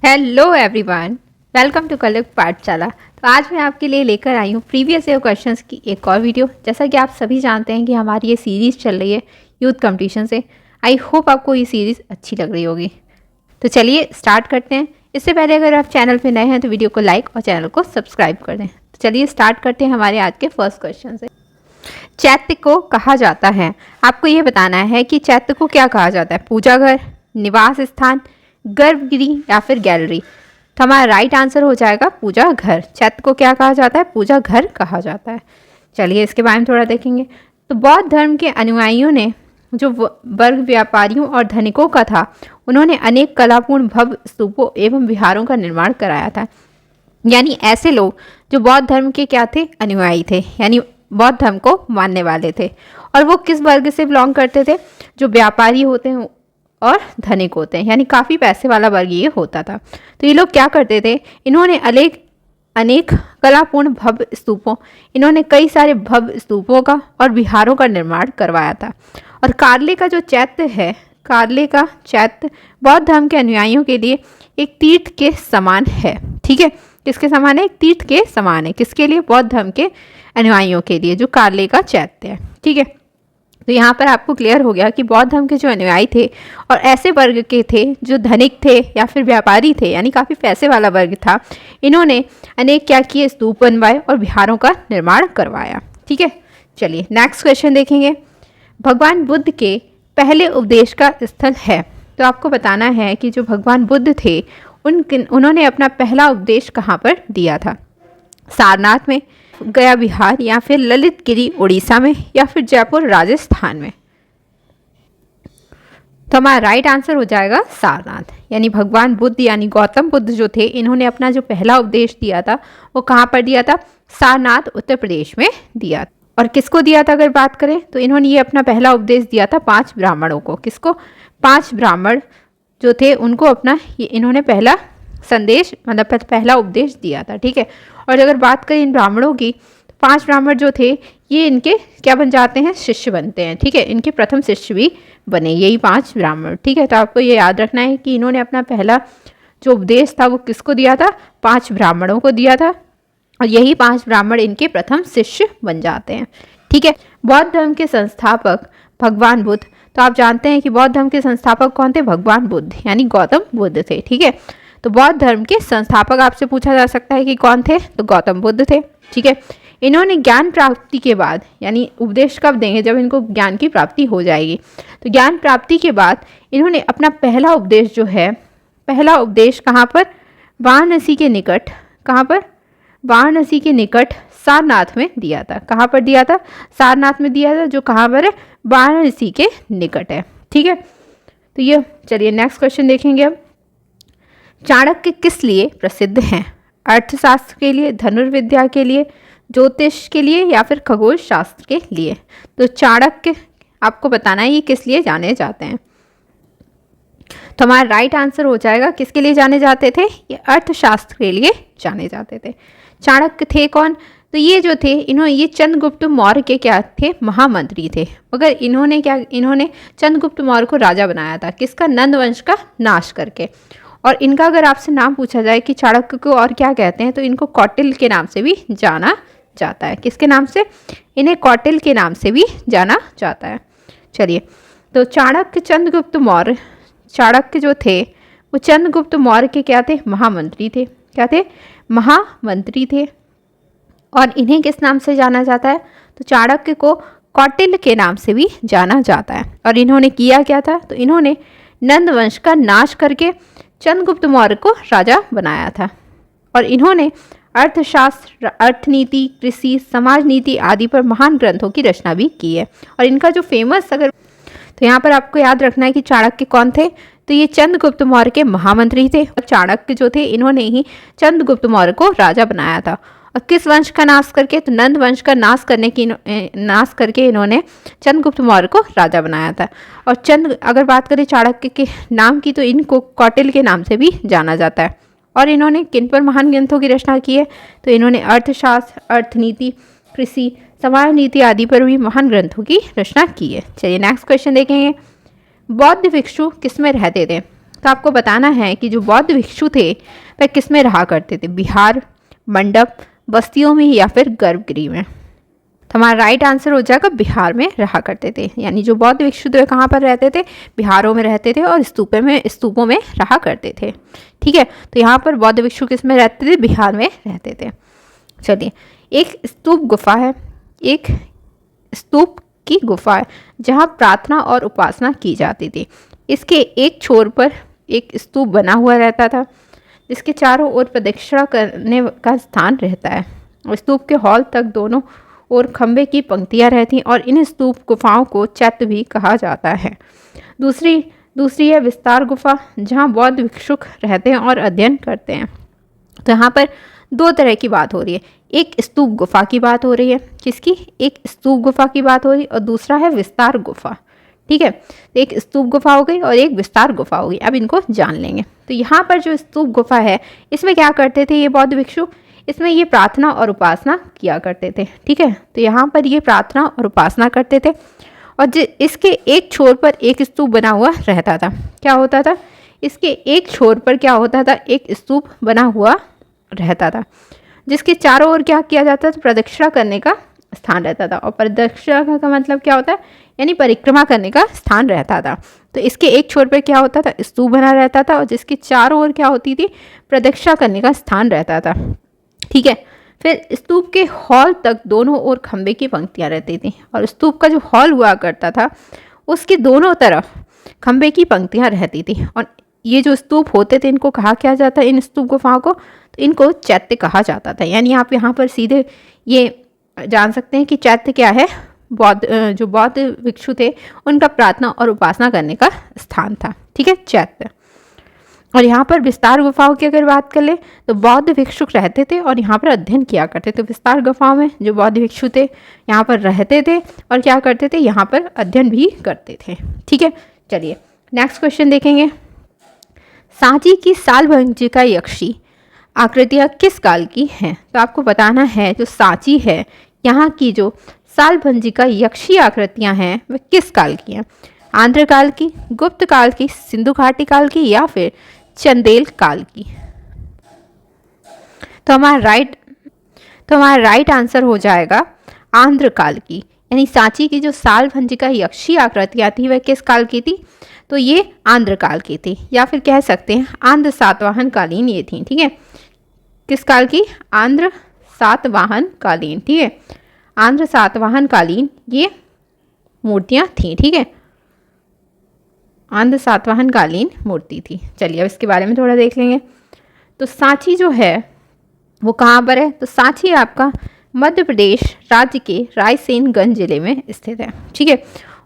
Hello everyone, welcome to कलयुग पाठशाला। तो आज मैं आपके लिए लेकर आई हूँ प्रीवियस ईयर क्वेश्चंस की एक और वीडियो। जैसा कि आप सभी जानते हैं कि हमारी ये सीरीज़ चल रही है यूथ कंपटीशन से। आई होप आपको ये सीरीज़ अच्छी लग रही होगी। तो चलिए स्टार्ट करते हैं। इससे पहले अगर आप चैनल पर नए हैं तो वीडियो को लाइक और चैनल को सब्सक्राइब कर दें। तो चलिए स्टार्ट करते हैं हमारे आज के फर्स्ट क्वेश्चन से। चैत्य को कहा जाता है, आपको ये बताना है कि चैत्य को क्या कहा जाता है। पूजा घर, निवास स्थान, गर्भगृह या फिर गैलरी। तो हमारा राइट आंसर हो जाएगा पूजा घर। चैत्य को क्या कहा जाता है? पूजा घर कहा जाता है। चलिए इसके बारे में थोड़ा देखेंगे। तो बौद्ध धर्म के अनुयायियों ने जो वर्ग व्यापारियों और धनिकों का था, उन्होंने अनेक कलापूर्ण भव्य स्तूपों एवं विहारों का निर्माण कराया था। यानी ऐसे लोग जो बौद्ध धर्म के क्या थे? अनुयायी थे, यानी बौद्ध धर्म को मानने वाले थे। और वो किस वर्ग से बिलोंग करते थे? जो व्यापारी होते हैं और धनिक होते हैं, यानी काफ़ी पैसे वाला वर्ग ये होता था। तो ये लोग क्या करते थे? इन्होंने अनेक कलापूर्ण भव्य स्तूपों, इन्होंने कई सारे भव्य स्तूपों का और विहारों का निर्माण करवाया था। और कार्ले का जो चैत्य है, कार्ले का चैत्य बौद्ध धर्म के अनुयायियों के लिए एक तीर्थ के समान है। ठीक है, किसके समान है? एक तीर्थ के समान है। किसके लिए? बौद्ध धर्म के अनुयायियों के लिए, जो कार्ले का चैत्य है। ठीक है, तो यहाँ पर आपको क्लियर हो गया कि बौद्ध धर्म के जो अनुयायी थे और ऐसे वर्ग के थे जो धनिक थे या फिर व्यापारी थे, यानी काफ़ी पैसे वाला वर्ग था, इन्होंने अनेक क्या किए? स्तूप बनवाए और विहारों का निर्माण करवाया। ठीक है, चलिए नेक्स्ट क्वेश्चन देखेंगे। भगवान बुद्ध के पहले उपदेश का स्थल है। तो आपको बताना है कि जो भगवान बुद्ध थे उन्होंने अपना पहला उपदेश कहाँ पर दिया था? सारनाथ में, गया बिहार, या फिर ललितगिरी उड़ीसा में, या फिर जयपुर राजस्थान में। तो हमारा राइट आंसर हो जाएगा सारनाथ। यानी भगवान बुद्ध यानी गौतम बुद्ध जो थे, इन्होंने अपना जो पहला उपदेश दिया था वो कहाँ पर दिया था? सारनाथ उत्तर प्रदेश में दिया। और किसको दिया था अगर बात करें तो इन्होंने ये अपना पहला उपदेश दिया था 5 ब्राह्मणों को। किसको? 5 ब्राह्मण जो थे उनको अपना ये इन्होंने पहला संदेश मतलब पहला उपदेश दिया था। ठीक है, और अगर बात करें इन ब्राह्मणों की, 5 ब्राह्मण जो थे ये इनके क्या बन जाते हैं? शिष्य बनते हैं। ठीक है, इनके प्रथम शिष्य भी बने यही 5 ब्राह्मण। ठीक है, तो आपको ये याद रखना है कि इन्होंने अपना पहला जो उपदेश था वो किसको दिया था? 5 ब्राह्मणों को दिया था, और यही 5 ब्राह्मण इनके प्रथम शिष्य बन जाते हैं। ठीक है, बौद्ध धर्म के संस्थापक भगवान बुद्ध। तो आप जानते हैं कि बौद्ध धर्म के संस्थापक कौन थे? भगवान बुद्ध यानी गौतम बुद्ध थे। ठीक है, तो बौद्ध धर्म के संस्थापक आपसे पूछा जा सकता है कि कौन थे? तो गौतम बुद्ध थे। ठीक है, इन्होंने ज्ञान प्राप्ति के बाद, यानी उपदेश कब देंगे? जब इनको ज्ञान की प्राप्ति हो जाएगी। तो ज्ञान प्राप्ति के बाद इन्होंने अपना पहला उपदेश जो है, पहला उपदेश कहाँ पर? वाराणसी के निकट। कहाँ पर? वाराणसी के निकट सारनाथ में दिया था। कहाँ पर दिया था? सारनाथ में दिया था, जो कहाँ पर है? वाराणसी के निकट है। ठीक है, तो ये चलिए नेक्स्ट क्वेश्चन देखेंगे अब। चाणक्य किस लिए प्रसिद्ध हैं? अर्थशास्त्र के लिए, धनुर्विद्या के लिए, ज्योतिष के लिए, या फिर खगोल शास्त्र के लिए। तो चाणक्य आपको बताना है ये किस लिए जाने जाते हैं। तो हमारा राइट आंसर हो जाएगा किसके लिए जाने जाते थे? ये अर्थशास्त्र के लिए जाने जाते थे। चाणक्य थे कौन? तो ये जो थे ये चंद्रगुप्त मौर्य के क्या थे? महामंत्री थे। मगर इन्होंने चंद्रगुप्त मौर्य को राजा बनाया था। किसका? नंद वंश का नाश करके। और इनका अगर आपसे नाम पूछा जाए कि चाणक्य को और क्या कहते हैं, तो इनको कौटिल्य के नाम से भी जाना जाता है। किसके नाम से? इन्हें कौटिल्य के नाम से भी जाना जाता है। चलिए, तो चाणक्य जो थे वो चंद्रगुप्त मौर्य के क्या थे? महामंत्री थे। क्या थे? महामंत्री थे। और इन्हें किस नाम से जाना जाता है? तो चाणक्य को कौटिल्य के नाम से भी जाना जाता है। और इन्होंने किया क्या था? तो इन्होंने नंद वंश का नाश करके चंद्रगुप्त मौर्य को राजा बनाया था। और इन्होंने अर्थशास्त्र, अर्थनीति, कृषि, समाज नीति आदि पर महान ग्रंथों की रचना भी की है। और इनका जो फेमस तो यहाँ पर आपको याद रखना है कि चाणक्य कौन थे? तो ये चंद्रगुप्त मौर्य के महामंत्री थे। और चाणक्य जो थे इन्होंने ही चंद्रगुप्त मौर्य को राजा बनाया था। और किस वंश का नाश करके? तो नंद वंश का नाश करके इन्होंने चंद्रगुप्त मौर्य को राजा बनाया था। और अगर बात करें चाणक्य के नाम की, तो इनको कौटिल्य के नाम से भी जाना जाता है। और इन्होंने किन पर महान ग्रंथों की रचना की है? तो इन्होंने अर्थशास्त्र, अर्थनीति, कृषि, समाज नीति आदि पर भी महान ग्रंथों की रचना की है। चलिए नेक्स्ट क्वेश्चन देखेंगे। बौद्ध भिक्षु किस में रहते थे? तो आपको बताना है कि जो बौद्ध भिक्षु थे वह किस में रहा करते थे, बिहार, मंडप, बस्तियों में या फिर गर्भगृह में। तो हमारा राइट आंसर हो जाएगा बिहार में रहा करते थे। यानी जो बौद्ध भिक्षु थे कहाँ पर रहते थे, बिहारों में रहते थे और स्तूपों में रहा करते थे। ठीक है, तो यहाँ पर बौद्ध भिक्षु किस में रहते थे, बिहार में रहते थे। चलिए, एक स्तूप गुफा है, एक स्तूप की गुफा है जहाँ प्रार्थना और उपासना की जाती थी। इसके एक छोर पर एक स्तूप बना हुआ रहता था जिसके चारों ओर प्रदक्षिणा करने का स्थान रहता है और स्तूप के हॉल तक दोनों और खंबे की पंक्तियां रहती और इन स्तूप गुफाओं को चैत्य भी कहा जाता है। दूसरी है विस्तार गुफा जहां बौद्ध भिक्षुक रहते हैं और अध्ययन करते हैं। तो यहाँ पर दो तरह की बात हो रही है, एक स्तूप गुफा की बात हो रही है, किसकी, एक स्तूप गुफा की बात हो रही है और दूसरा है विस्तार गुफा। ठीक है, तो एक स्तूप गुफा हो गई और एक विस्तार गुफा हो गई। अब इनको जान लेंगे। तो यहाँ पर जो स्तूप गुफा है इसमें क्या करते थे ये बौद्ध भिक्षु, इसमें ये प्रार्थना और उपासना किया करते थे। ठीक है, तो यहाँ पर ये प्रार्थना और उपासना करते थे और इसके एक छोर पर एक स्तूप बना हुआ रहता था। क्या होता था, इसके एक छोर पर क्या होता था, एक स्तूप बना हुआ रहता था जिसके चारों ओर क्या किया जाता था, प्रदक्षिणा करने का स्थान रहता था। और प्रदक्षिणा का मतलब क्या होता है, यानी परिक्रमा करने का स्थान रहता था। तो इसके एक छोर पर क्या होता था, स्तूप बना रहता था और जिसके चारों ओर क्या होती थी, प्रदक्षिणा करने का स्थान रहता था। ठीक है, फिर स्तूप के हॉल तक दोनों ओर खंबे की पंक्तियां रहती थी और स्तूप का जो हॉल हुआ करता था उसके दोनों तरफ खंबे की पंक्तियां रहती थी। और ये जो स्तूप होते थे इनको कहा क्या जाता है, इन स्तूप गुफाओं को, तो इनको चैत्य कहा जाता था। यानी आप यहाँ पर सीधे ये जान सकते हैं कि चैत्य क्या है, जो बौद्ध भिक्षु थे उनका प्रार्थना और उपासना करने का स्थान था। ठीक है, चैत्य। और यहाँ पर विस्तार गुफाओं की अगर बात कर ले तो बौद्ध भिक्षुक रहते थे और यहाँ पर अध्ययन किया करते थे। विस्तार गुफाओं में जो बौद्ध भिक्षु थे यहाँ पर रहते थे और क्या करते थे, यहाँ पर अध्ययन भी करते थे। ठीक है, चलिए नेक्स्ट क्वेश्चन देखेंगे। सांची की सालभंजिका यक्षी आकृतियाँ किस काल की हैं? तो आपको बताना है जो सांची है यहाँ की जो सालभंजिका यक्षी आकृतियाँ हैं वह किस काल की हैं, आंध्र काल की, गुप्त काल की, सिंधु घाटी काल की या फिर चंदेल काल की। तो हमारा राइट आंसर हो जाएगा आंध्र काल की। यानी सांची की जो सालभंजिका यक्षी आकृतियाँ थी वह किस काल की थी, तो ये आंध्र काल की थी या फिर कह सकते हैं आंध्र सातवाहन कालीन ये थी। ठीक है, किस काल की, आंध्र सातवाहन कालीन। ठीक है, आंध्र सातवाहन कालीन ये मूर्तियाँ थीं। ठीक है, आंध्र सातवाहन कालीन मूर्ति थी। चलिए अब इसके बारे में थोड़ा देख लेंगे। तो सांची जो है वो कहाँ पर है, तो सांची आपका मध्य प्रदेश राज्य के रायसेनगंज जिले में स्थित है। ठीक है,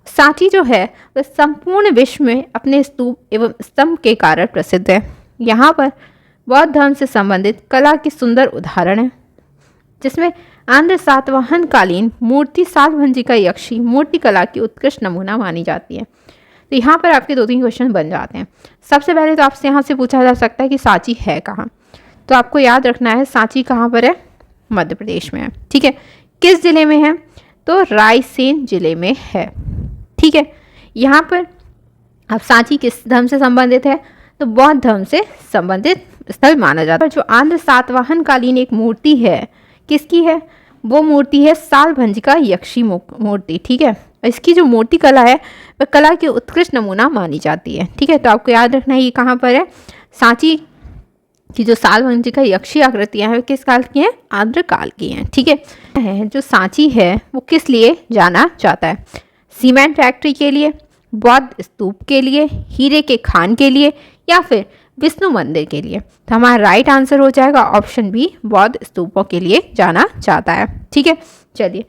सांची जो है वह संपूर्ण विश्व में अपने स्तूप एवं स्तंभ के कारण प्रसिद्ध है। यहाँ पर बौद्ध धर्म से संबंधित कला के सुंदर उदाहरण है जिसमें आंध्र सातवाहन कालीन मूर्ति सालभंजिका यक्षी मूर्ति कला की उत्कृष्ट नमूना मानी जाती है। तो यहाँ पर आपके 2-3 क्वेश्चन बन जाते हैं। सबसे पहले तो आपसे यहाँ से पूछा जा सकता है कि सांची है कहाँ, तो आपको याद रखना है सांची कहाँ पर है, मध्य प्रदेश में है। ठीक है, किस जिले में है, तो रायसेन जिले में है। ठीक है, यहाँ पर अब सांची किस धर्म से संबंधित है, तो बौद्ध धर्म से संबंधित स्थल माना जाता है। जो आंध्र सातवाहन कालीन एक मूर्ति है किसकी है, वो मूर्ति है सालभंजिका यक्षी मूर्ति। ठीक है, इसकी जो मूर्ति कला है वह कला की उत्कृष्ट नमूना मानी जाती है। ठीक है, तो आपको याद रखना है ये कहाँ पर है, सांची की जो सालभंजिका यक्षी आकृतियाँ हैं किस काल की हैं, आंध्र काल की हैं। ठीक है, जो सांची है वो किस लिए जाना जाता है, सीमेंट फैक्ट्री के लिए, बौद्ध स्तूप के लिए, हीरे के खान के लिए या फिर विष्णु मंदिर के लिए। तो हमारा राइट आंसर हो जाएगा ऑप्शन बी, बौद्ध स्तूपों के लिए जाना जाता है। ठीक है, चलिए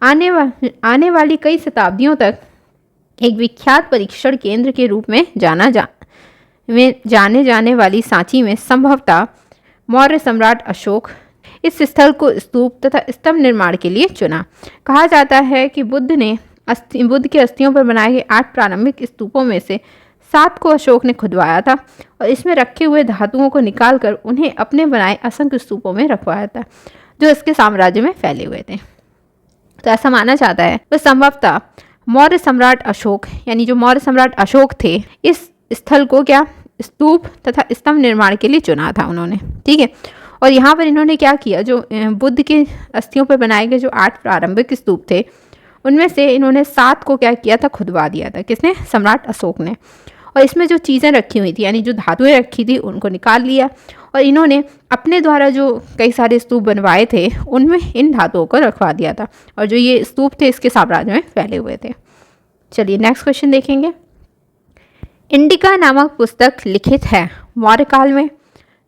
आने वाली कई शताब्दियों तक एक विख्यात परीक्षण केंद्र के रूप में जाने जाने वाली सांची में संभवतः मौर्य सम्राट अशोक इस स्थल को स्तूप तथा स्तंभ निर्माण के लिए चुना। कहा जाता है कि बुद्ध के अस्थियों पर बनाए गए 8 प्रारंभिक स्तूपों में से 7 को अशोक ने खुदवाया था और इसमें रखे हुए धातुओं को निकालकर उन्हें अपने बनाए असंख्य स्तूपों में रखवाया था जो इसके साम्राज्य में फैले हुए थे। तो ऐसा माना जाता है वह संभवतः मौर्य सम्राट अशोक, यानी जो मौर्य सम्राट अशोक थे, इस स्थल को क्या स्तूप तथा स्तंभ निर्माण के लिए चुना था उन्होंने, ठीक है। और यहाँ पर इन्होंने क्या किया, जो बुद्ध के अस्थियों पर बनाए गए जो 8 प्रारंभिक स्तूप थे उनमें से इन्होंने 7 को क्या किया था, खुदवा दिया था। किसने? सम्राट अशोक ने। और इसमें जो चीज़ें रखी हुई थी यानी जो धातुएं रखी थी उनको निकाल लिया और इन्होंने अपने द्वारा जो कई सारे स्तूप बनवाए थे उनमें इन धातुओं को रखवा दिया था और जो ये स्तूप थे इसके साम्राज्य में फैले हुए थे। चलिए नेक्स्ट क्वेश्चन देखेंगे। इंडिका नामक पुस्तक लिखित है मौर्य काल में,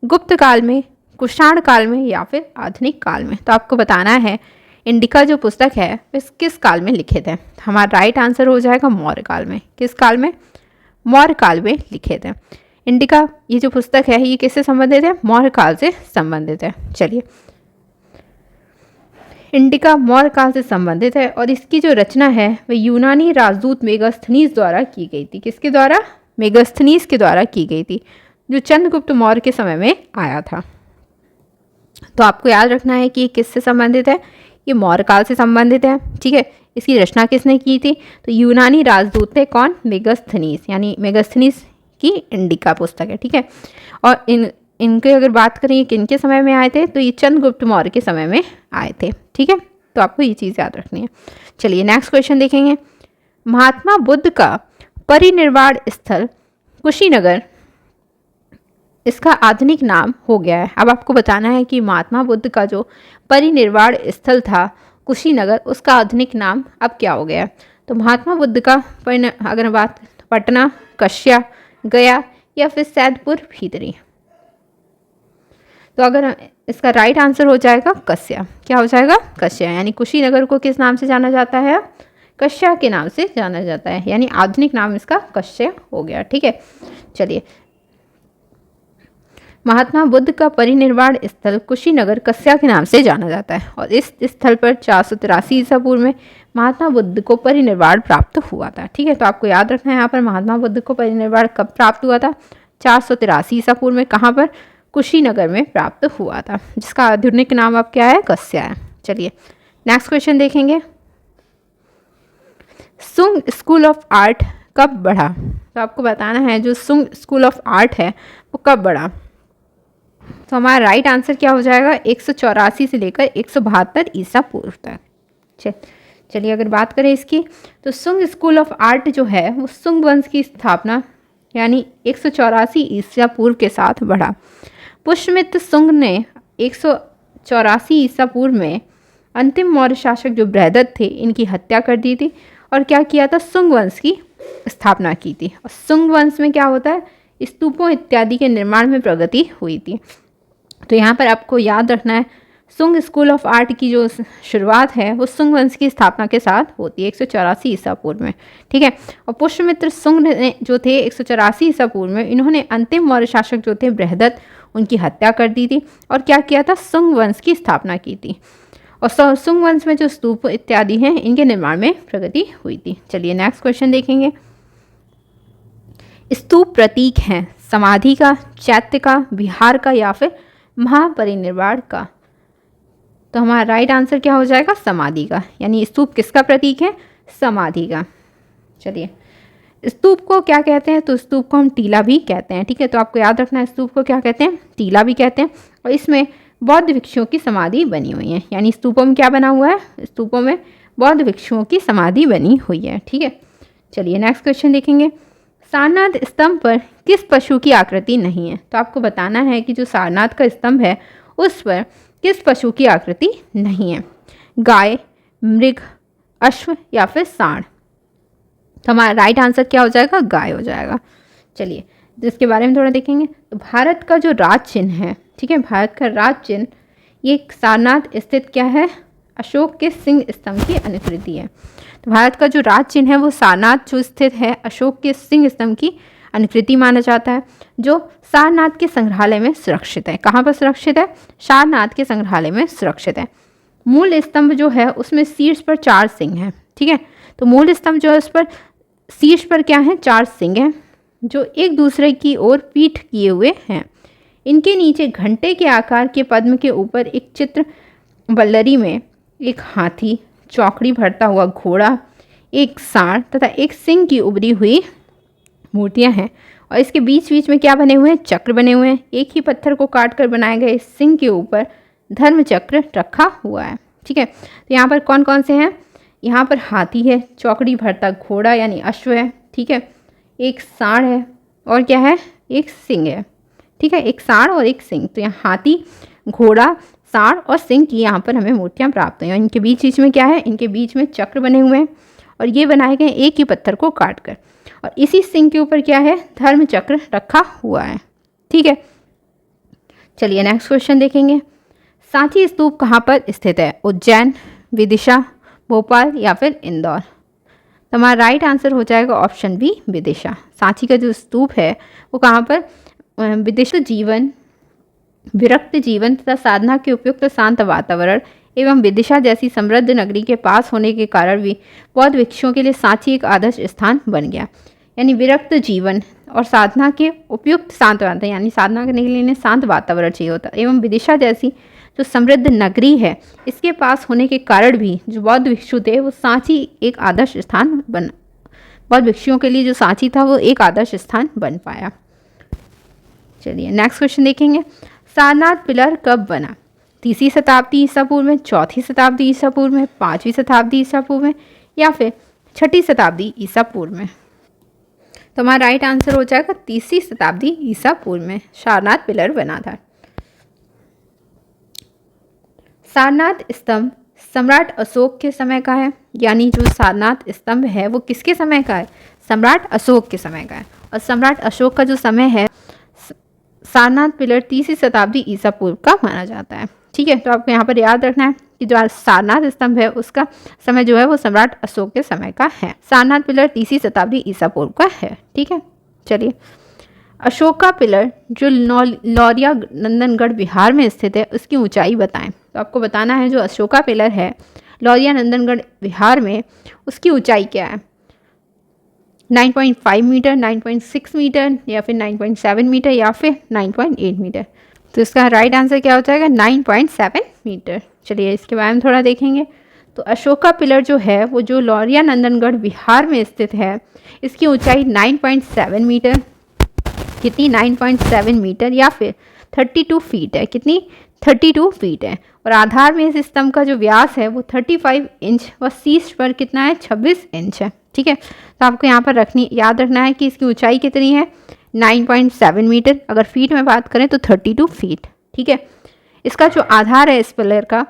गुप्त काल में, कुषाण काल में या फिर आधुनिक काल में। तो आपको बताना है इंडिका जो पुस्तक है वह किस काल में लिखित है। हमारा राइट आंसर हो जाएगा मौर्य काल में। किस काल में? मौर्य काल में लिखित है। इंडिका ये जो पुस्तक है ये किससे संबंधित है? मौर्य काल से संबंधित है। चलिए, इंडिका मौर्य काल से संबंधित है और इसकी जो रचना है वह यूनानी राजदूत मेगास्थनीज द्वारा की गई थी। किसके द्वारा? मेगास्थनीज के द्वारा की गई थी, जो चंद्रगुप्त मौर्य के समय में आया था। तो आपको याद रखना है कि ये किससे संबंधित है, ये मौर्य काल से संबंधित है, ठीक है। इसकी रचना किसने की थी? तो यूनानी राजदूत थे। कौन? मेगास्थनीज, यानी मेगास्थनीज की इंडिका पुस्तक है, ठीक है। और इनके अगर बात करें किनके समय में आए थे, तो ये चंद्रगुप्त मौर्य के समय में आए थे, ठीक है। तो आपको ये चीज़ याद रखनी है। चलिए नेक्स्ट क्वेश्चन देखेंगे। महात्मा बुद्ध का परिनिर्वाण स्थल कुशीनगर इसका आधुनिक नाम हो गया है। अब आपको बताना है कि महात्मा बुद्ध का जो परिनिर्वाण स्थल था कुशीनगर उसका आधुनिक नाम अब क्या हो गया है। तो महात्मा बुद्ध का अगर बात पटना, कश्या, गया या फिर सैदपुर भीतरी। तो अगर इसका राइट आंसर हो जाएगा कश्या। क्या हो जाएगा? कश्या। यानी कुशीनगर को किस नाम से जाना जाता है? कश्या के नाम से जाना जाता है, यानी आधुनिक नाम इसका कश्या हो गया, ठीक है। चलिए, महात्मा बुद्ध का परिनिर्वाण स्थल कुशीनगर कश्या के नाम से जाना जाता है और इस स्थल पर 483 ईसा पूर्व में महात्मा बुद्ध को परिनिर्वाण प्राप्त हुआ था, ठीक है। तो आपको याद रखना है यहाँ पर महात्मा बुद्ध को परिनिर्वाण कब प्राप्त हुआ था? 483 ईसा पूर्व में। कहाँ पर? कुशीनगर में प्राप्त हुआ था, जिसका आधुनिक नाम अब क्या है? कश्या है। चलिए नेक्स्ट क्वेश्चन देखेंगे। सुंग स्कूल ऑफ आर्ट कब बढ़ा? तो आपको बताना है जो सुंग स्कूल ऑफ आर्ट है वो कब बढ़ा। तो हमारा राइट आंसर क्या हो जाएगा? 184 से लेकर 172 ईसा पूर्व तक। चलिए अगर बात करें इसकी, तो सुंग स्कूल ऑफ आर्ट जो है वो सुंग वंश की स्थापना यानी 184 ईसा पूर्व के साथ बढ़ा। पुष्यमित्र सुंग ने 184 ईसा पूर्व में अंतिम मौर्य शासक जो बृहदत्त थे इनकी हत्या कर दी थी और क्या किया था? सुंग वंश की स्थापना की थी। और सुंग वंश में क्या होता है? स्तूपों इत्यादि के निर्माण में प्रगति हुई थी। तो यहाँ पर आपको याद रखना है सुंग स्कूल ऑफ आर्ट की जो शुरुआत है वो सुंग वंश की स्थापना के साथ होती है 184 ईसा पूर्व में, ठीक है। और पुष्यमित्र सुंग ने जो थे 184 ईसा पूर्व में, इन्होंने अंतिम मौर्य शासक जो थे बृहदत्त उनकी हत्या कर दी थी और क्या किया था? सुंग वंश की स्थापना की थी। और सुंग वंश में जो स्तूप इत्यादि हैं इनके निर्माण में प्रगति हुई थी। चलिए नेक्स्ट क्वेश्चन देखेंगे। स्तूप प्रतीक हैं समाधि का, चैत्य का, विहार का या फिर महापरिनिर्वाण का। तो हमारा राइट आंसर क्या हो जाएगा? समाधि का। यानी स्तूप किसका प्रतीक है? समाधि का। चलिए, स्तूप को क्या कहते हैं? तो स्तूप को हम टीला भी कहते हैं, ठीक है। तो आपको याद रखना है स्तूप को क्या कहते हैं? टीला भी कहते हैं। और इसमें बौद्ध भिक्षुओं की समाधि बनी हुई है, यानी स्तूपों में क्या बना हुआ है? स्तूपों में बौद्ध भिक्षुओं की समाधि बनी हुई है, ठीक है। चलिए नेक्स्ट क्वेश्चन देखेंगे। सारनाथ स्तंभ पर किस पशु की आकृति नहीं है? तो आपको बताना है कि जो सारनाथ का स्तंभ है उस पर किस पशु की आकृति नहीं है? गाय, मृग, अश्व या फिर सांड। तो हमारा राइट आंसर क्या हो जाएगा? गाय हो जाएगा। चलिए जिसके बारे में थोड़ा देखेंगे। तो भारत का जो राज चिन्ह है, ठीक है, भारत का राज चिन्ह ये सारनाथ स्थित क्या है? अशोक के सिंह स्तंभ की अनुकृति है। तो भारत का जो राज चिन्ह है वो सारनाथ जो स्थित है अशोक के सिंह स्तंभ की अनुकृति माना जाता है, जो सारनाथ के संग्रहालय में सुरक्षित है। कहाँ पर सुरक्षित है? सारनाथ के संग्रहालय में सुरक्षित है। मूल स्तंभ जो है उसमें शीर्ष पर 4 सिंह हैं, ठीक है। तो मूल स्तंभ जो है उस पर शीर्ष पर क्या है? 4 सिंह हैं जो एक दूसरे की ओर पीठ किए हुए हैं। इनके नीचे घंटे के आकार के पद्म के ऊपर एक चित्र बल्लरी में एक हाथी, चौकड़ी भरता हुआ घोड़ा, एक सांड तथा एक सिंह की उभरी हुई मूर्तियां हैं और इसके बीच बीच में क्या बने हुए हैं, चक्र बने हुए हैं। एक ही पत्थर को काट कर बनाए गए सिंह के ऊपर धर्म चक्र रखा हुआ है। ठीक है, तो यहाँ पर कौन कौन से हैं, यहाँ पर हाथी है, चौकड़ी भरता घोड़ा यानी अश्व है, ठीक है, एक सांड है और क्या है, एक सिंह है। ठीक है, एक सांड और एक सिंह। तो यहाँ हाथी, घोड़ा, सांड और सिंह की यहाँ पर हमें मूर्तियाँ प्राप्त हुई हैं। इनके बीच बीच में क्या है, इनके बीच में चक्र बने हुए हैं और ये बनाए गए एक ही पत्थर को काट कर। और इसी सिंह के ऊपर क्या है, धर्म चक्र रखा हुआ है। ठीक है, चलिए नेक्स्ट क्वेश्चन देखेंगे। सांची स्तूप कहाँ पर स्थित है, उज्जैन, विदिशा, भोपाल या फिर इंदौर। तो हमारा राइट आंसर हो जाएगा ऑप्शन बी, विदिशा। सांची का जो स्तूप है वो कहाँ पर, विदिशा। जीवन, विरक्त जीवन तथा साधना के उपयुक्त शांत वातावरण एवं विदिशा जैसी समृद्ध नगरी के पास होने के कारण भी बौद्ध भिक्षुओं के लिए सांची एक आदर्श स्थान बन गया। यानी विरक्त जीवन और साधना के उपयुक्त शांत वातावरण, यानी साधना करने के लिए शांत वातावरण चाहिए होता, एवं विदिशा जैसी जो समृद्ध नगरी है इसके पास होने के कारण भी जो बौद्ध भिक्षु थे वो सांची एक आदर्श स्थान बन, बौद्ध भिक्षुओं के लिए जो सांची था वो एक आदर्श स्थान बन पाया। चलिए नेक्स्ट क्वेश्चन देखेंगे। सारनाथ पिलर कब बना, 3वीं शताब्दी ईसा पूर्व में, 4वीं शताब्दी ईसा पूर्व में, 5वीं शताब्दी ईसा पूर्व में या फिर 6वीं शताब्दी ईसा पूर्व में। तो हमारा राइट आंसर हो जाएगा 3वीं शताब्दी ईसा पूर्व में सारनाथ पिलर बना था। सारनाथ स्तंभ सम्राट अशोक के समय का है, यानी जो सारनाथ स्तंभ है वो किसके समय का है, सम्राट अशोक के समय का है। और सम्राट अशोक का जो समय है, सारनाथ पिलर 3वीं शताब्दी ईसा पूर्व का माना जाता है। ठीक है, तो आपको यहाँ पर याद रखना है कि जो सारनाथ स्तंभ है उसका समय जो है वो सम्राट अशोक के समय का है। सारनाथ पिलर 3वीं शताब्दी ईसा पूर्व का है। ठीक है, चलिए अशोका पिलर जो लौरिया नंदनगढ़ बिहार में स्थित है उसकी ऊंचाई बताएं। तो आपको बताना है जो अशोका पिलर है लौरिया नंदनगढ़ बिहार में उसकी ऊंचाई क्या है, 9.5 मीटर, 9.6 मीटर या फिर 9.7 मीटर या फिर 9.8 मीटर। तो इसका राइट आंसर क्या हो जाएगा, 9.7 मीटर। चलिए इसके बारे में थोड़ा देखेंगे। तो अशोका पिलर जो है वो जो लौरिया नंदनगढ़ बिहार में स्थित है इसकी ऊंचाई 9.7 मीटर, कितनी, 9.7 मीटर या फिर 32 फीट है। कितनी, 32 फीट है। और आधार में इस स्तंभ का जो व्यास है वो 35 इंच व शीर्ष पर कितना है, 26 इंच है। ठीक है, तो आपको यहाँ पर याद रखना है कि इसकी ऊंचाई कितनी है, 9.7 मीटर। अगर फीट में बात करें तो 32 फीट। ठीक है, इसका जो आधार है इस पिलर का,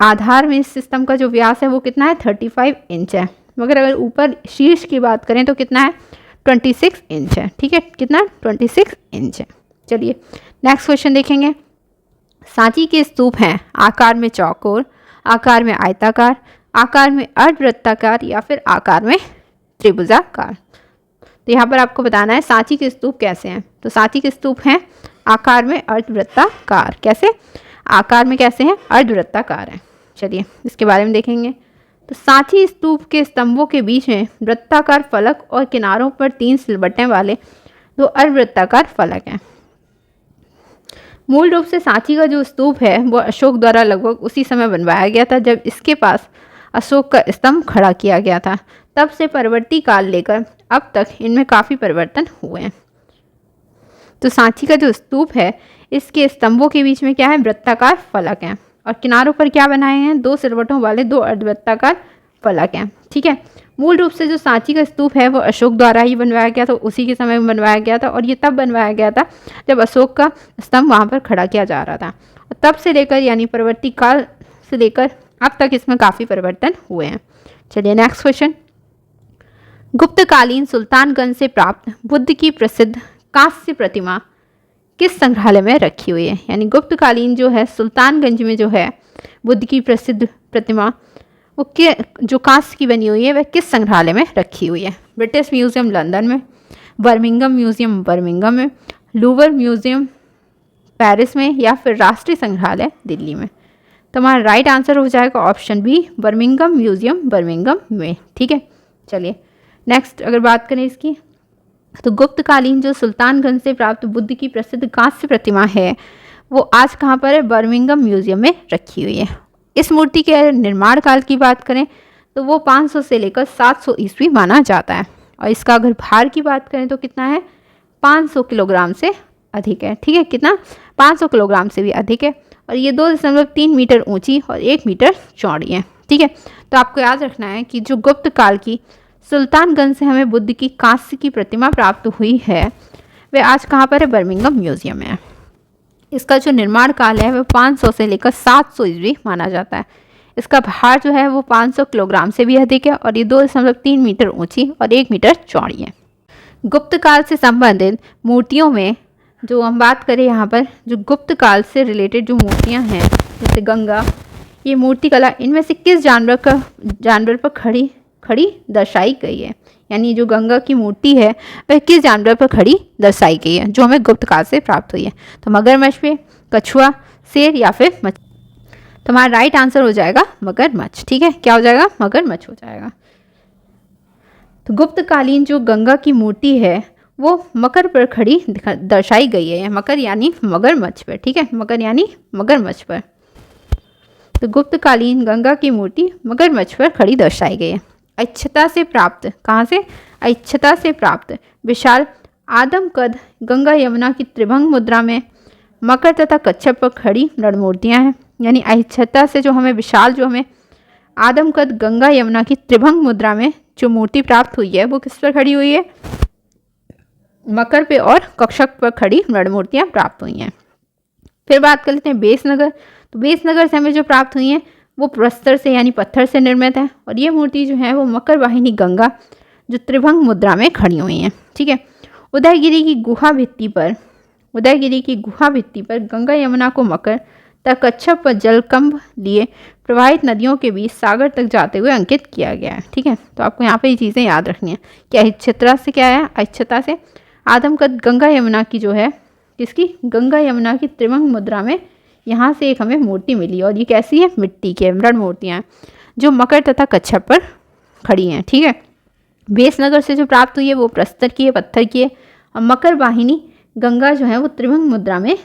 आधार में इस स्तंभ का जो व्यास है वो कितना है, 35 इंच है। मगर अगर ऊपर शीर्ष की बात करें तो कितना है, 26 इंच है। ठीक है, कितना, 26 इंच है। चलिए नेक्स्ट क्वेश्चन देखेंगे। सांची के स्तूप हैं आकार में चौकोर, आकार में आयताकार, आकार में अर्धवृत्ताकार या फिर आकार में त्रिभुजाकार। तो यहाँ पर आपको बताना है सांची के स्तूप कैसे हैं। तो सांची के स्तूप हैं आकार में अर्धवृत्ताकार। कैसे, आकार में कैसे हैं, अर्धवृत्ताकार हैं। चलिए इसके बारे में देखेंगे। तो सांची स्तूप के स्तंभों के बीच में वृत्ताकार फलक और किनारों पर 3 सिलबट्टें वाले 2 अर्धवृत्ताकार फलक हैं। मूल रूप से सांची का जो स्तूप है वो अशोक द्वारा लगभग उसी समय बनवाया गया था जब इसके पास अशोक का स्तंभ खड़ा किया गया था। तब से परवर्ती काल लेकर अब तक इनमें काफ़ी परिवर्तन हुए हैं। तो सांची का जो स्तूप है इसके स्तंभों के बीच में क्या है, वृत्ताकार फलक हैं और किनारों पर क्या बनाए हैं, 2 सिलवटों वाले 2 अर्धवृत्ताकार फलक हैं। ठीक है, मूल रूप से जो सांची का स्तूप है वो अशोक द्वारा ही बनवाया गया था, उसी के समय में बनवाया गया था और ये तब बनवाया गया था जब अशोक का स्तंभ वहाँ पर खड़ा किया जा रहा था। और तब से लेकर यानी परवर्ती काल से लेकर अब तक इसमें काफ़ी परिवर्तन हुए हैं। चलिए नेक्स्ट क्वेश्चन। गुप्तकालीन सुल्तानगंज से प्राप्त बुद्ध की प्रसिद्ध कांस्य प्रतिमा किस संग्रहालय में रखी हुई है। यानी गुप्तकालीन जो है सुल्तानगंज में जो है बुद्ध की प्रसिद्ध प्रतिमा वो जो कांस्य की बनी हुई है वह किस संग्रहालय में रखी हुई है। ब्रिटिश म्यूजियम लंदन में, बर्मिंघम म्यूजियम बर्मिंघम में, लूवर म्यूजियम पेरिस में या फिर राष्ट्रीय संग्रहालय दिल्ली में। तो हमारा राइट आंसर हो जाएगा option B, Birmingham museum Birmingham में। ठीक है, चलिए नेक्स्ट अगर बात करें इसकी, तो गुप्तकालीन जो सुल्तानगंज से प्राप्त बुद्ध की प्रसिद्ध कांस्य प्रतिमा है वो आज कहाँ पर है, बर्मिंघम म्यूजियम में रखी हुई है। इस मूर्ति के निर्माण काल की बात करें तो वो 500 से लेकर 700 ईस्वी माना जाता है और इसका अगर भार की बात करें तो कितना है, 500 किलोग्राम से अधिक है। ठीक है, कितना, 500 किलोग्राम से भी अधिक है। और ये 2.3 मीटर ऊंची और 1 मीटर चौड़ी है। ठीक है, तो आपको याद रखना है कि जो गुप्त काल की सुल्तानगंज से हमें बुद्ध की कांस्य की प्रतिमा प्राप्त हुई है वह आज कहाँ पर है, बर्मिंघम म्यूजियम में है। इसका जो निर्माण काल है वह 500 से लेकर 700 ईस्वी माना जाता है। इसका भार जो है वो 500 किलोग्राम से भी अधिक है और ये 2.3 मीटर ऊंची और 1 मीटर चौड़ी है। गुप्त काल से संबंधित मूर्तियों में जो हम बात करें यहाँ पर, जो गुप्त काल से रिलेटेड जो मूर्तियाँ हैं जैसे गंगा, ये मूर्ति कला इनमें से किस जानवर पर खड़ी दर्शाई गई है, यानी जो गंगा की मूर्ति है वह किस जानवर पर खड़ी दर्शाई गई है जो हमें गुप्त काल से प्राप्त हुई है। तो मगरमच्छ पे, कछुआ, शेर या फिर मछली। तो हमारा राइट आंसर हो जाएगा मगरमच्छ। ठीक है, क्या हो जाएगा, मगरमच्छ हो जाएगा। तो गुप्तकालीन जो गंगा की मूर्ति है वो मकर पर खड़ी दर्शाई गई है, मकर यानी मगरमच्छ पर। ठीक है, मकर यानी मगरमच्छ पर। तो गुप्तकालीन गंगा की मूर्ति मगरमच्छ पर खड़ी दर्शाई गई है। अच्छता से प्राप्त, कहाँ से, अच्छता से प्राप्त विशाल आदम कद गंगा यमुना की त्रिभंग मुद्रा में मकर तथा कच्छप पर खड़ी नर मूर्तियाँ हैं। यानी अच्छता से जो हमें विशाल, जो हमें आदम कद गंगा यमुना की त्रिभंग मुद्रा में जो मूर्ति प्राप्त हुई है वो किस पर खड़ी हुई है, मकर पे और कक्षक पर खड़ी नर मूर्तियाँ प्राप्त हुई हैं। फिर बात कर लेते हैं बेसनगर। तो बेसनगर से हमें जो प्राप्त हुई हैं वो प्रस्तर से यानी पत्थर से निर्मित है और ये मूर्ति जो है वो मकर वाहिनी गंगा जो त्रिभंग मुद्रा में खड़ी हुई हैं। ठीक है, उदयगिरी की गुहा भित्ति पर गंगा यमुना को मकर तथा कच्छप पर जलकंभ लिए प्रवाहित नदियों के बीच सागर तक जाते हुए अंकित किया गया है। ठीक है, तो आपको यहाँ पे ये चीज़ें याद रखनी है कि अच्छता से क्या है, अच्छता से आदमकद गंगा यमुना की जो है, किसकी, गंगा यमुना की त्रिभंग मुद्रा में यहाँ से एक हमें मूर्ति मिली और ये कैसी है, मिट्टी के मृण मूर्तियाँ हैं जो मकर तथा कच्छप पर खड़ी हैं। ठीक है, बेसनगर से जो प्राप्त हुई है वो प्रस्तर की है, पत्थर की है, और मकर वाहिनी गंगा जो है वो त्रिभंग मुद्रा में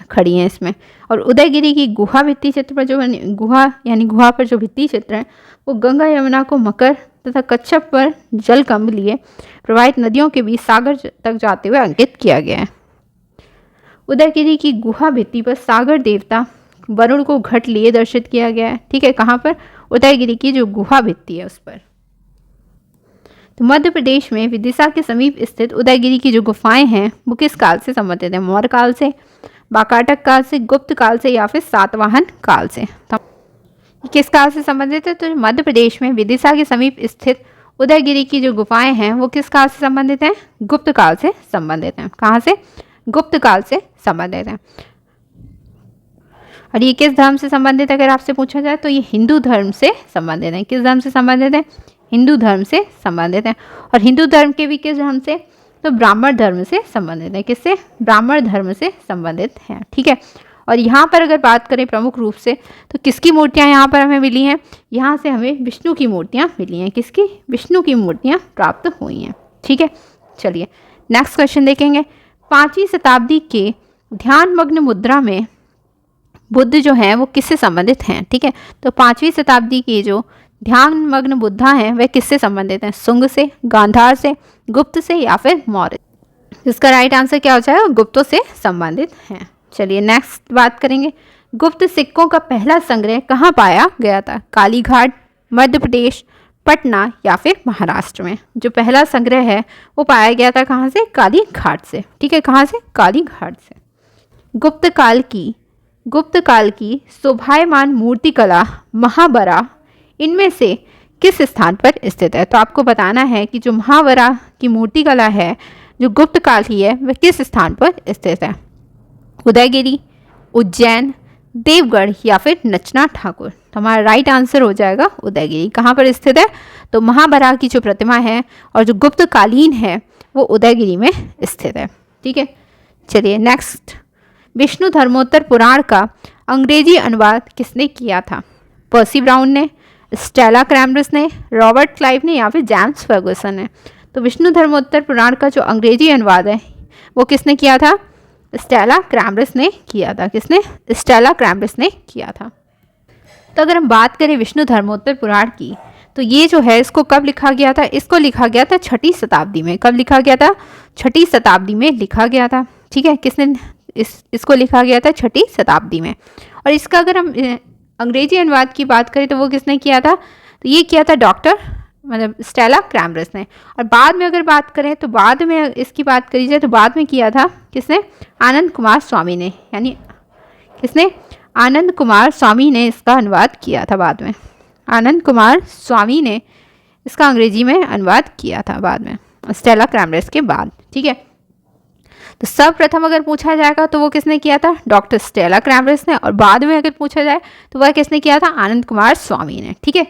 खड़ी हैं इसमें। और उदयगिरी की गुहा भित्ति चित्र पर जो गुहा पर जो भित्ति चित्र है वो गंगा यमुना को मकर तथा कच्छप पर जलकंभ लिए प्रवाहित नदियों के बीच सागर तक जाते हुए अंकित किया गया है। उदयगिरी की गुहा भित्ति पर सागर देवता वरुण को घट लिए दर्शित किया गया है। ठीक है, कहाँ पर, उदयगिरी की जो गुहा भित्ति है उस पर। तो मध्य प्रदेश में विदिशा के समीप स्थित उदयगिरी की जो गुफाएं हैं वो किस काल से संबंधित है, मौर्य काल से, वाकाटक काल से, गुप्त काल से या फिर सातवाहन काल से। तो किस काल से संबंधित है, तो मध्य प्रदेश में विदिशा के समीप स्थित उदयगिरी की जो गुफाएं हैं वो किस काल से संबंधित हैं, गुप्त काल से संबंधित हैं। कहाँ से, गुप्त काल से संबंधित है। और ये किस धर्म से संबंधित है अगर आपसे पूछा जाए तो ये हिंदू धर्म से संबंधित है। किस धर्म से संबंधित है, हिंदू धर्म से संबंधित है। और हिंदू धर्म के भी किस धर्म से, तो ब्राह्मण धर्म से संबंधित है। किससे, ब्राह्मण धर्म से संबंधित है। ठीक है, और यहाँ पर अगर बात करें प्रमुख रूप से तो किसकी मूर्तियाँ यहाँ पर हमें मिली हैं, यहाँ से हमें विष्णु की मूर्तियाँ मिली हैं। किसकी, विष्णु की मूर्तियाँ प्राप्त हुई हैं। ठीक है, चलिए नेक्स्ट क्वेश्चन देखेंगे। 5वीं शताब्दी के ध्यानमग्न मुद्रा में बुद्ध जो है वो किससे संबंधित हैं। ठीक है, तो 5वीं शताब्दी की जो ध्यानमग्न बुद्धा हैं वह किससे संबंधित हैं, शुंग से, गांधार से, गुप्त से या फिर मौर्य। इसका राइट आंसर क्या हो जाएगा, गुप्तों से संबंधित हैं। चलिए नेक्स्ट बात करेंगे। गुप्त सिक्कों का पहला संग्रह कहाँ पाया गया था, कालीघाट, मध्य प्रदेश, पटना या फिर महाराष्ट्र में। जो पहला संग्रह है वो पाया गया था कहाँ से, कालीघाट से। ठीक है, कहाँ से, कालीघाट से। गुप्त काल की शोभायमान मूर्ति कला महाबरा इनमें से किस स्थान पर स्थित है। तो आपको बताना है कि जो महाबरा की मूर्ति कला है जो गुप्त काल की है वह किस स्थान पर स्थित है, उदयगिरी, उज्जैन, देवगढ़ या फिर नचना ठाकुर। तो हमारा राइट आंसर हो जाएगा उदयगिरी। कहाँ पर स्थित है, तो महाबरा की जो प्रतिमा है और जो गुप्त कालीन है वो उदयगिरी में स्थित है। ठीक है, चलिए नेक्स्ट। विष्णु धर्मोत्तर पुराण का अंग्रेजी अनुवाद किसने किया था, पर्सी ब्राउन ने, स्टेला क्रैम्ब्रिस ने, रॉबर्ट क्लाइव ने या फिर जेम्स फर्गुसन ने। तो विष्णु धर्मोत्तर पुराण का जो अंग्रेजी अनुवाद है वो किसने किया था, स्टेला क्रैम्ब्रिस ने किया था। किसने, स्टेला क्रैम्ब्रिस ने किया था। तो अगर हम बात करें विष्णु धर्मोत्तर पुराण की तो ये जो है इसको कब लिखा गया था? इसको लिखा गया था 6वीं शताब्दी में। कब लिखा गया था? 6वीं शताब्दी में लिखा गया था। ठीक है, किसने इसको लिखा गया था? 6वीं शताब्दी में। और इसका अगर हम अंग्रेजी अनुवाद की बात करें तो वो किसने किया था? तो ये किया था डॉक्टर स्टेला क्रैमरस ने। और बाद में अगर बात करें तो बाद में इसकी बात करी जाए तो बाद में किया था किसने? आनंद कुमार स्वामी ने। यानी किसने? आनंद कुमार स्वामी ने इसका अनुवाद किया था बाद में। आनंद कुमार स्वामी ने इसका अंग्रेजी में अनुवाद किया था बाद में, स्टेला क्रैमरस के बाद। ठीक है, तो सर्वप्रथम अगर पूछा जाएगा तो वो किसने किया था? डॉक्टर स्टेला क्रैमरस ने। और बाद में अगर पूछा जाए तो वह किसने किया था? आनंद कुमार स्वामी ने। ठीक है,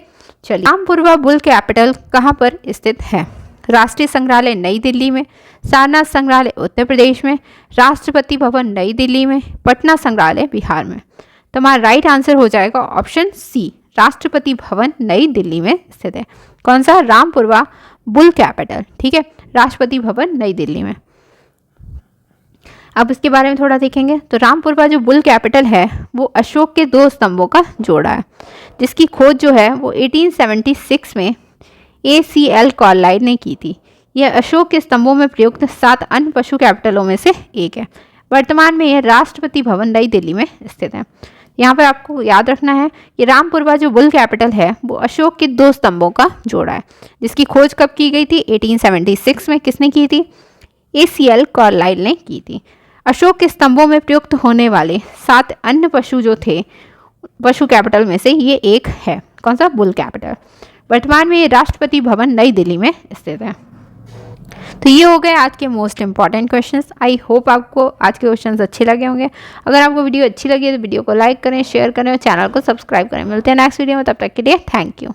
चलिए। रामपुरवा बुल कैपिटल कहाँ पर स्थित है? राष्ट्रीय संग्रहालय नई दिल्ली में, सारनाथ संग्रहालय उत्तर प्रदेश में, राष्ट्रपति भवन नई दिल्ली में, पटना संग्रहालय बिहार में। तो हमारा राइट आंसर हो जाएगा ऑप्शन सी, राष्ट्रपति भवन नई दिल्ली में स्थित है। कौन सा? Rampurwa bull capital. ठीक है, राष्ट्रपति भवन नई दिल्ली में। अब इसके बारे में थोड़ा देखेंगे। तो रामपुरवा जो बुल कैपिटल है वो अशोक के 2 स्तंभों का जोड़ा है, जिसकी खोज जो है वो 1876 में ACL कार्लाइल ने की थी। यह अशोक के स्तंभों में प्रयुक्त 7 अन्य पशु कैपिटलों में से एक है। वर्तमान में यह राष्ट्रपति भवन नई दिल्ली में स्थित है। यहाँ पर आपको याद रखना है कि रामपुरवा जो बुल कैपिटल है वो अशोक के 2 स्तंभों का जोड़ा है, जिसकी खोज कब की गई थी? 1876 में। किसने की थी? ACL कार्लाइल ने की थी। अशोक के स्तंभों में प्रयुक्त होने वाले 7 अन्य पशु जो थे पशु कैपिटल में से ये एक है। कौन सा? Bull capital. वर्तमान में ये राष्ट्रपति भवन नई दिल्ली में स्थित है। तो ये हो गए आज के most important questions. I hope आपको आज के क्वेश्चंस अच्छे लगे होंगे। अगर आपको वीडियो अच्छी लगी है तो वीडियो को लाइक करें, शेयर करें और चैनल को सब्सक्राइब करें। मिलते हैं नेक्स्ट वीडियो में, तब तक के लिए थैंक यू।